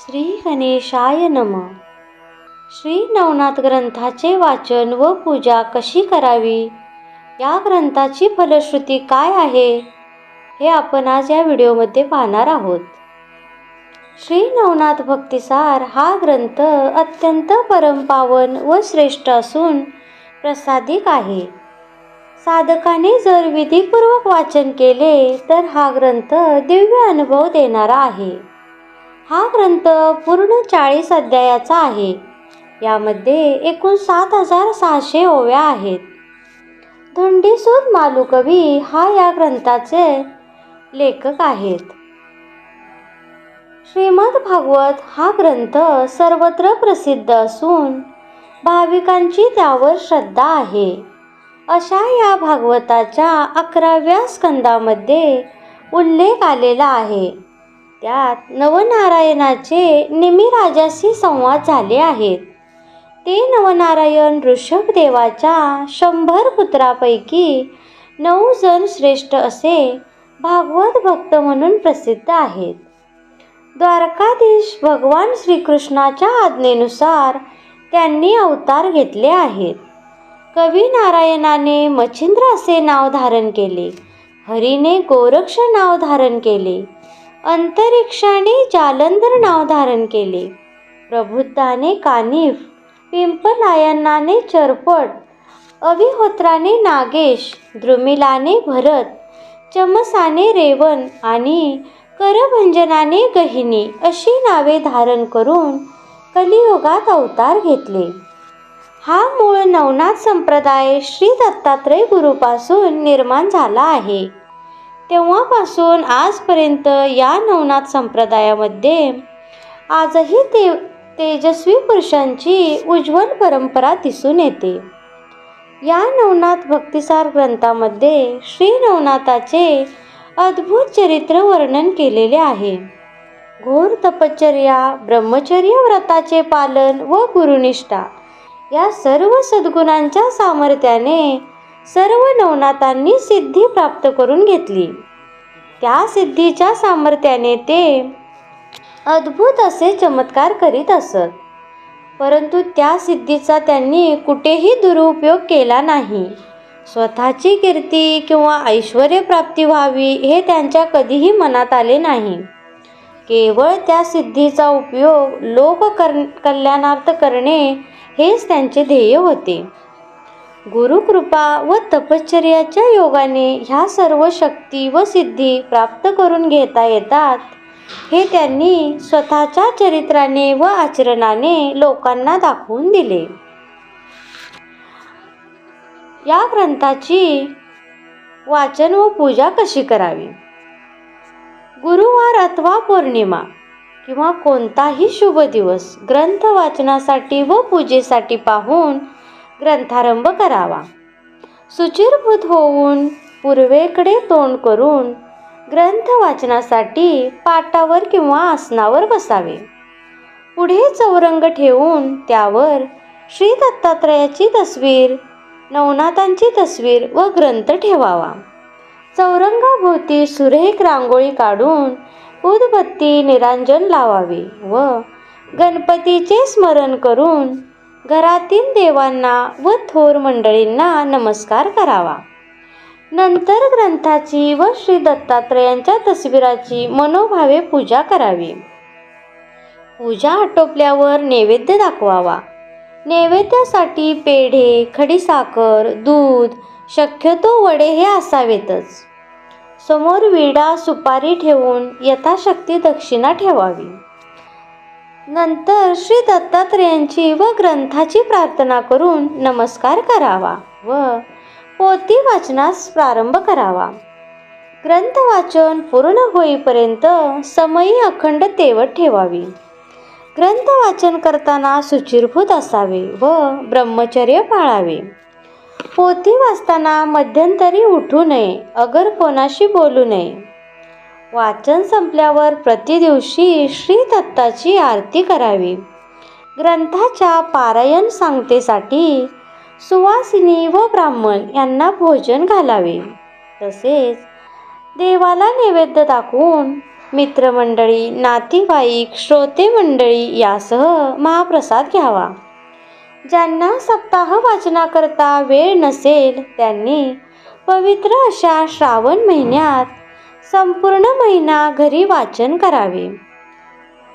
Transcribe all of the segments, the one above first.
श्री गणेशाय नमः. श्री नवनाथ ग्रंथाचे वाचन व पूजा कशी करावी, या ग्रंथाची फलश्रुती काय आहे, हे आपण आज या व्हिडिओमध्ये पाहणार आहोत. श्री नवनाथ भक्तिसार हा ग्रंथ अत्यंत परमपावन व श्रेष्ठ असून प्रसादिक आहे. साधकाने जर विधीपूर्वक वाचन केले तर हा ग्रंथ दिव्य अनुभव देणारा आहे. हा ग्रंथ पूर्ण 40 अध्यायाचा आहे. यामध्ये एकूण 7600 ओव्या आहेत. धोंडीसूत मालुकवी हा या ग्रंथाचे लेखक आहेत. श्रीमद भागवत हा ग्रंथ सर्वत्र प्रसिद्ध असून भाविकांची त्यावर श्रद्धा आहे. अशा या भागवताच्या 11व्या स्कंदामध्ये उल्लेख आलेला आहे. त्यात नवनारायणाचे निमिराजाशी संवाद झाले आहेत. ते नवनारायण ऋषभदेवाच्या 100 पुत्रापैकी 9 जण श्रेष्ठ असे भागवत भक्त म्हणून प्रसिद्ध आहेत. द्वारकाधीश भगवान श्रीकृष्णाच्या आज्ञेनुसार त्यांनी अवतार घेतले आहेत. कवी नारायणाने मच्छिंद्र असे नाव धारण केले. हरीने गोरक्ष नाव धारण केले. अंतरिक्षाने जालंधर नाव धारण केले. प्रबुद्धाने कानिफ, पिंपलायनाने चरपट, अविहोत्राने नागेश, द्रुमिलाने भरत, चमसाने रेवन आणि करभंजनाने गहिनी अशी नावे धारण करून कलियुगात अवतार घेतले. हा मूळ नवनाथ संप्रदाय श्री दत्तात्रय गुरुपासून निर्माण झाला आहे. तेव्हापासून आजपर्यंत या नवनाथ संप्रदायामध्ये आजही तेजस्वी पुरुषांची उज्ज्वल परंपरा दिसून येते. या नवनाथ भक्तिसार ग्रंथामध्ये श्री नवनाथाचे अद्भुत चरित्र वर्णन केलेले आहे. घोर तपश्चर्या, ब्रह्मचर्य व्रताचे पालन व गुरुनिष्ठा या सर्व सद्गुणांच्या सामर्थ्याने सर्व नवनाथांनी सिद्धी प्राप्त करून घेतली. त्या सिद्धीच्या सामर्थ्याने ते अद्भुत असे चमत्कार करीत असत. परंतु त्या सिद्धीचा त्यांनी कुठेही दुरुपयोग केला नाही. स्वतःची कीर्ती किंवा ऐश्वर्य प्राप्ती व्हावी हे त्यांच्या कधीही मनात आले नाही. केवळ त्या सिद्धीचा उपयोग लोक कल्याणार्थ करणे हेच त्यांचे ध्येय होते. गुरुकृपा व तपश्चर्याच्या योगाने ह्या सर्व शक्ती व सिद्धी प्राप्त करून घेता येतात हे त्यांनी स्वतःच्या चरित्राने व आचरणाने लोकांना दाखवून दिले. या ग्रंथाची वाचन व पूजा कशी करावी? गुरुवार अथवा पौर्णिमा किंवा कोणताही शुभ दिवस ग्रंथ वाचनासाठी व पूजेसाठी पाहून ग्रंथारंभ करावा. शुचिर्भूत होऊन पूर्वेकडे तोंड करून ग्रंथ वाचनासाठी पाटावर किंवा आसनावर बसावे. पुढे चौरंग ठेवून त्यावर श्री दत्तात्रयाची तस्वीर, नवनाथांची तस्वीर व ग्रंथ ठेवावा. चौरंगाभोवती सुरेख रांगोळी काढून उदबत्ती निरांजन लावावे व गणपतीचे स्मरण करून घरातील देवांना व थोर मंडळींना नमस्कार करावा. नंतर ग्रंथाची व श्री दत्तात्रयांच्या तस्वीराची मनोभावे पूजा करावी. पूजा आटोपल्यावर नैवेद्य दाखवावा. नैवेद्यासाठी पेढे, खडीसाखर, दूध, शक्यतो वडे हे असावेतच. समोर विडा, सुपारी ठेवून यथाशक्ती दक्षिणा ठेवावी. नंतर श्री दत्तात्रयांची व ग्रंथाची प्रार्थना करून नमस्कार करावा व पोथी वाचनास प्रारंभ करावा. ग्रंथ वाचन पूर्ण होईपर्यंत समयी अखंड तेवत ठेवावी. ग्रंथ वाचन करताना शुचिर्भूत असावे व ब्रह्मचर्य पाळावे. पोथी वाचताना मध्यंतरी उठू नये, अगर कोणाशी बोलू नये. वाचन संपल्यावर प्रतिदिवशी श्री दत्ताची आरती करावी. ग्रंथाच्या पारायण सांगतेसाठी सुवासिनी व ब्राह्मण यांना भोजन घालावे. तसेच देवाला नैवेद्य दाखवून मित्रमंडळी, नातेवाईक, श्रोते मंडळी यासह महाप्रसाद घ्यावा. ज्यांना सप्ताह वाचनाकरता वेळ नसेल त्यांनी पवित्र अशा श्रावण महिन्यात संपूर्ण महिना घरी वाचन करावे.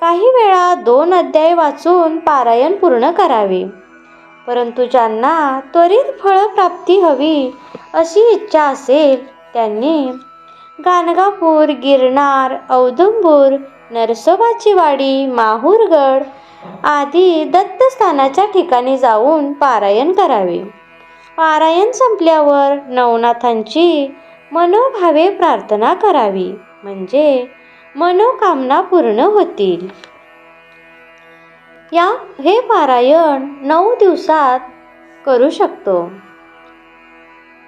काही वेळा 2 अध्याय वाचून पारायण पूर्ण करावे. परंतु ज्यांना त्वरित फळप्राप्ती हवी अशी इच्छा असेल त्यांनी गाणगापूर, गिरनार, औदुंबर, नरसोबाची वाडी, माहूरगड आदी दत्तस्थानाच्या ठिकाणी जाऊन पारायण करावे. पारायण संपल्यावर नवनाथांची मनोभावे प्रार्थना करावी, म्हणजे मनोकामना पूर्ण होतील. हे पारायण 9 दिवसात करू शकतो.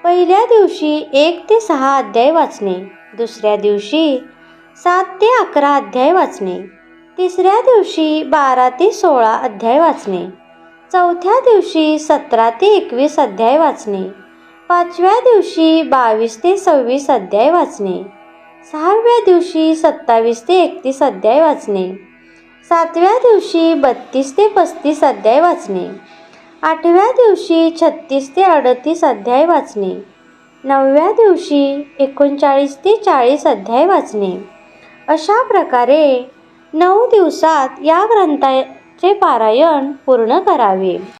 पहिल्या दिवशी 1 ते 6 अध्याय वाचणे, दुसऱ्या दिवशी 7 ते 11 अध्याय वाचणे, तिसऱ्या दिवशी 12 ते 16 अध्याय वाचणे, चौथ्या दिवशी 17 ते 21 अध्याय वाचणे, पाचव्या दिवशी 22 ते 26 अध्याय वाचणे, 6व्या दिवशी 27 ते 31 अध्याय वाचणे, 7व्या दिवशी 32 ते 35 अध्याय वाचणे, 8व्या दिवशी 36 ते 38 अध्याय वाचणे, 9व्या दिवशी 39 ते 40 अध्याय वाचणे. अशा प्रकारे 9 दिवसात या ग्रंथाचे पारायण पूर्ण करावे.